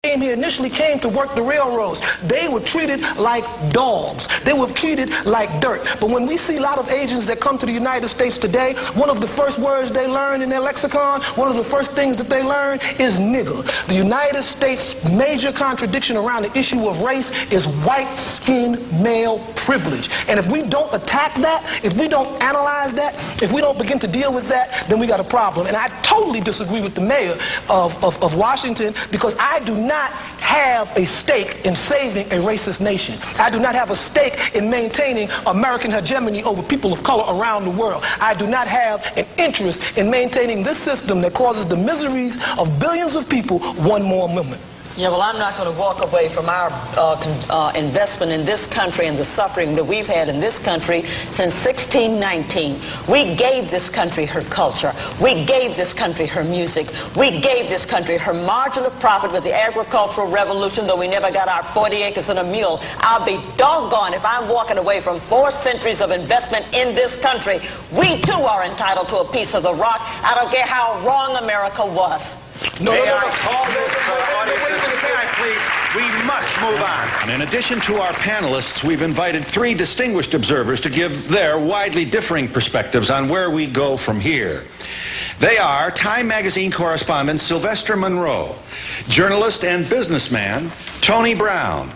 came here, initially came to work the railroads, they were treated like dogs. They were treated like dirt. But when we see a lot of Asians that come to the United States today, one of the first words they learn in their lexicon, one of the first things that they learn is nigger. The United States' major contradiction around the issue of race is white-skinned male privilege. And if we don't attack that, if we don't analyze that, if we don't begin to deal with that, then we got a problem. And I totally disagree with the mayor of Washington, because I do not have a stake in saving a racist nation. I do not have a stake in maintaining American hegemony over people of color around the world. I do not have an interest in maintaining this system that causes the miseries of billions of people one more moment. Yeah, well, I'm not going to walk away from our investment in this country and the suffering that we've had in this country since 1619. We gave this country her culture. We gave this country her music. We gave this country her margin of profit with the agricultural revolution, though we never got our 40 acres and a mule. I'll be doggone if I'm walking away from 4 centuries of investment in this country. We, too, are entitled to a piece of the rock. I don't care how wrong America was. May I call this audience? May I please? We must move on. And in addition to our panelists, we've invited 3 distinguished observers to give their widely differing perspectives on where we go from here. They are Time magazine correspondent Sylvester Monroe, journalist and businessman Tony Brown,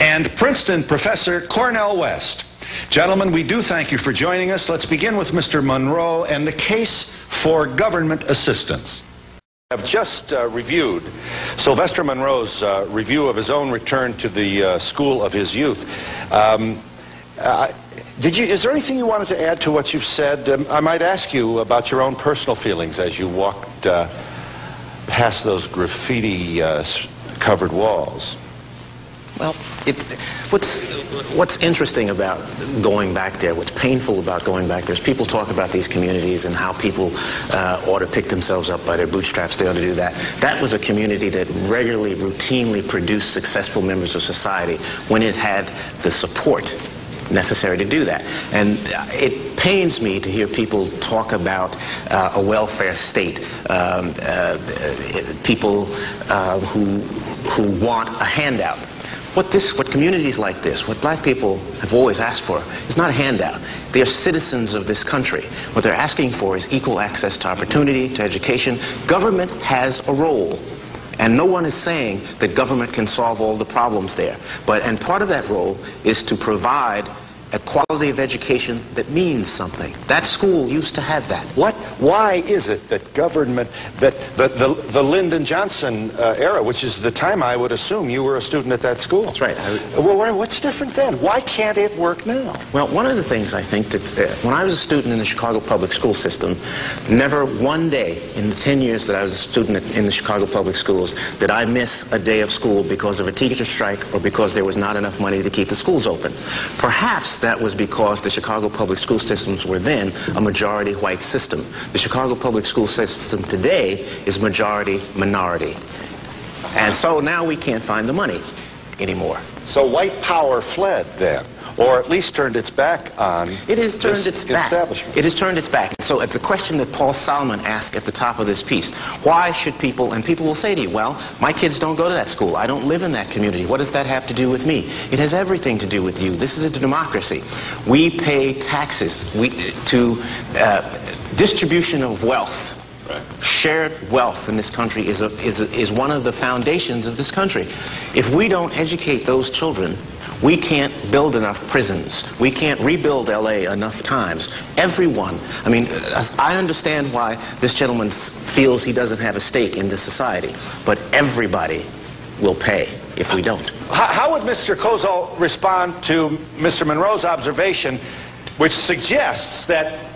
and Princeton professor Cornel West. Gentlemen, we do thank you for joining us. Let's begin with Mr. Monroe and the case for government assistance. I've just reviewed Sylvester Monroe's review of his own return to the school of his youth. Is there anything you wanted to add to what you've said? I might ask you about your own personal feelings as you walked past those graffiti-covered walls. Well, what's interesting about going back there, what's painful about going back there, is people talk about these communities and how people ought to pick themselves up by their bootstraps. They ought to do that. That was a community that regularly, routinely produced successful members of society when it had the support necessary to do that. And it pains me to hear people talk about a welfare state, people who want a handout. What communities like this, what black people have always asked for, is not a handout. They are citizens of this country. What they're asking for is equal access to opportunity, to education. Government has a role. And no one is saying that government can solve all the problems there. And part of that role is to provide a quality of education that means something. That school used to have that. Why is it that government, that the Lyndon Johnson era, which is the time I would assume you were a student at that school? That's right. Well, what's different then? Why can't it work now? Well, one of the things I think that when I was a student in the Chicago public school system, never one day in the 10 years that I was a student in the Chicago public schools did I miss a day of school because of a teacher strike or because there was not enough money to keep the schools open. Perhaps that was because the Chicago public school systems were then a majority white system. The Chicago public school system today is majority minority. And so now we can't find the money anymore. So white power fled then, or at least turned its back on It has turned its back. establishment. It has turned its back. So at the question that Paul Solomon asked at the top of this piece, why should people, and people will say to you, well, my kids don't go to that school. I don't live in that community. What does that have to do with me? It has everything to do with you. This is a democracy. We pay taxes to distribution of wealth. Right. Shared wealth in this country is one of the foundations of this country. If we don't educate those children, we can't build enough prisons. We can't rebuild LA enough times. Everyone, I mean, I understand why this gentleman feels he doesn't have a stake in this society, but everybody will pay if we don't. How would Mr. Kozol respond to Mr. Monroe's observation, which suggests that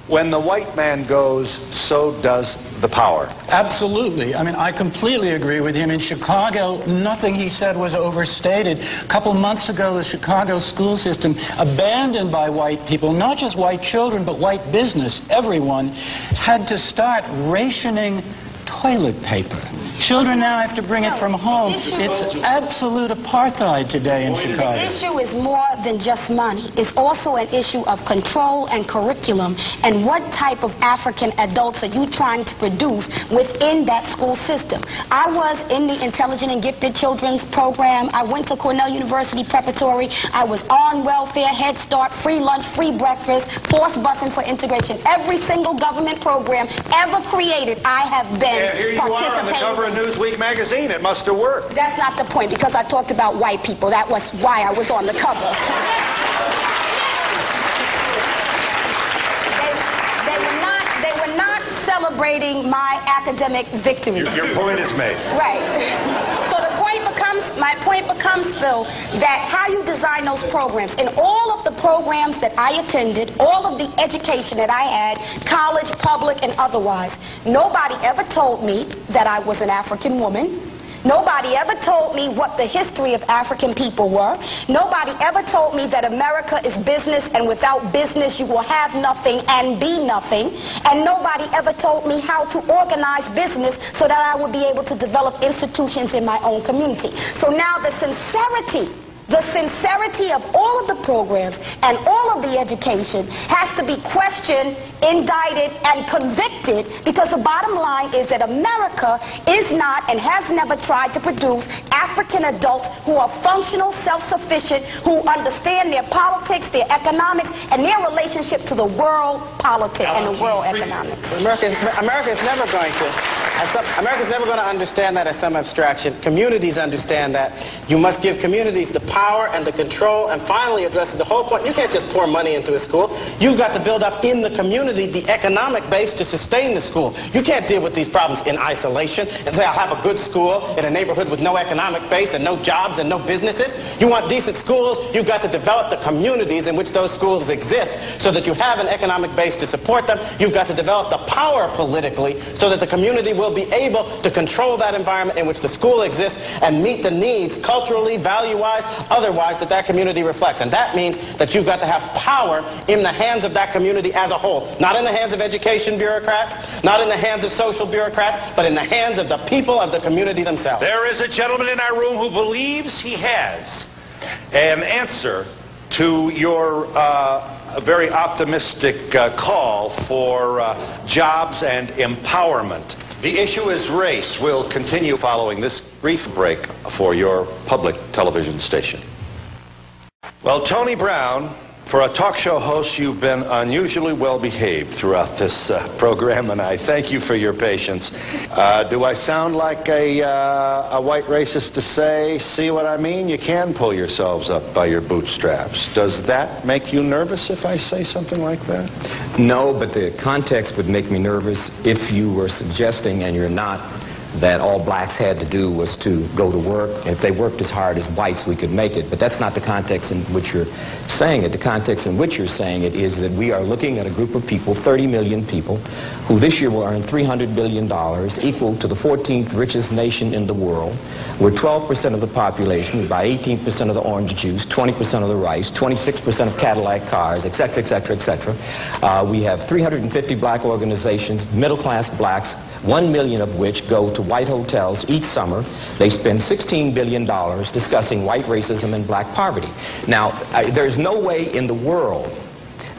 when the white man goes, so does the power? Absolutely. I mean, I completely agree with him. In Chicago, nothing he said was overstated. A couple months ago, the Chicago school system, abandoned by white people, not just white children, but white business, everyone, had to start rationing toilet paper. Children now have to bring it from home. It's absolute apartheid today in Chicago. The issue is more than just money. It's also an issue of control and curriculum, and what type of African adults are you trying to produce within that school system. I was in the Intelligent and Gifted Children's program. I went to Cornell University Preparatory. I was on welfare, Head Start, free lunch, free breakfast, forced busing for integration. Every single government program ever created, I have been here you are on the cover of Newsweek magazine. It must have worked. That's not the point, because I talked about white people. That was why I was on the cover. They were not celebrating my academic victories. Your point is made. Right. So my point becomes, Phil, that how you design those programs. In all of the programs that I attended, all of the education that I had, college, public, and otherwise, nobody ever told me that I was an African woman. Nobody ever told me what the history of African people were. Nobody ever told me that America is business, and without business you will have nothing and be nothing. And nobody ever told me how to organize business so that I would be able to develop institutions in my own community. So now the sincerity of all of the programs and all of the education has to be questioned, indicted, and convicted, because the bottom line is that America is not and has never tried to produce African adults who are functional, self-sufficient, who understand their politics, their economics, and their relationship to the world politics and the world economics. America is never going to. America's never going to understand that as some abstraction. Communities understand that. You must give communities the power and the control, and finally address the whole point. You can't just pour money into a school. You've got to build up in the community the economic base to sustain the school. You can't deal with these problems in isolation and say, I'll have a good school in a neighborhood with no economic base and no jobs and no businesses. You want decent schools, you've got to develop the communities in which those schools exist so that you have an economic base to support them. You've got to develop the power politically so that the community will be able to control that environment in which the school exists and meet the needs culturally, value-wise, otherwise that community reflects. And that means that you've got to have power in the hands of that community as a whole. Not in the hands of education bureaucrats, not in the hands of social bureaucrats, but in the hands of the people of the community themselves. There is a gentleman in our room who believes he has an answer to your very optimistic call for jobs and empowerment. The issue is race. We'll continue following this brief break for your public television station. Well, Tony Brown, for a talk show host, you've been unusually well behaved throughout this program, and I thank you for your patience. Do I sound like a white racist to say, see what I mean? You can pull yourselves up by your bootstraps. Does that make you nervous if I say something like that? No, but the context would make me nervous if you were suggesting, and you're not, that all blacks had to do was to go to work, and if they worked as hard as whites, we could make it. But that's not the context in which you're saying it. The context in which you're saying it is that we are looking at a group of people, 30 million people, who this year will earn $300 billion, equal to the 14th richest nation in the world. We're 12% of the population. We buy 18% of the orange juice, 20% of the rice, 26% of Cadillac cars, et cetera, et cetera, et cetera. We have 350 black organizations, middle-class blacks, 1 million of which go to white hotels each summer. They spend $16 billion discussing white racism and black poverty. Now, there's no way in the world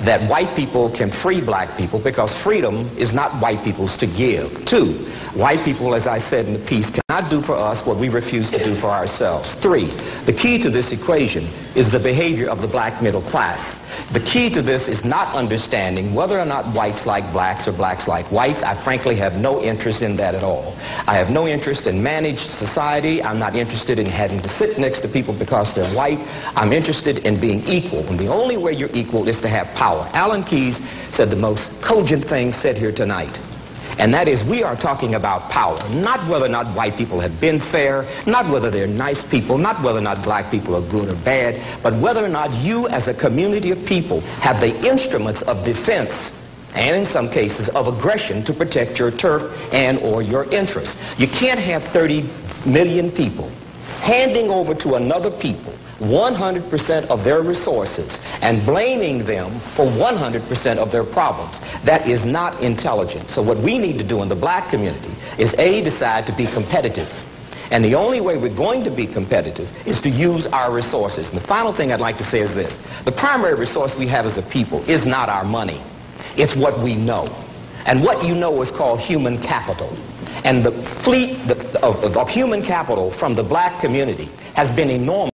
that white people can free black people, because freedom is not white people's to give. 2, white people, as I said in the piece, cannot do for us what we refuse to do for ourselves. 3, the key to this equation is the behavior of the black middle class. The key to this is not understanding whether or not whites like blacks or blacks like whites. I frankly have no interest in that at all. I have no interest in managed society. I'm not interested in having to sit next to people because they're white. I'm interested in being equal, and the only way you're equal is to have power. Alan Keyes said the most cogent thing said here tonight, and that is, we are talking about power, not whether or not white people have been fair, not whether they're nice people, not whether or not black people are good or bad, but whether or not you as a community of people have the instruments of defense and in some cases of aggression to protect your turf and or your interests. You can't have 30 million people handing over to another people 100% of their resources and blaming them for 100% of their problems. That is not intelligent. So what we need to do in the black community is, A, decide to be competitive. And the only way we're going to be competitive is to use our resources. And the final thing I'd like to say is this. The primary resource we have as a people is not our money. It's what we know. And what you know is called human capital. And the fleet of human capital from the black community has been enormous.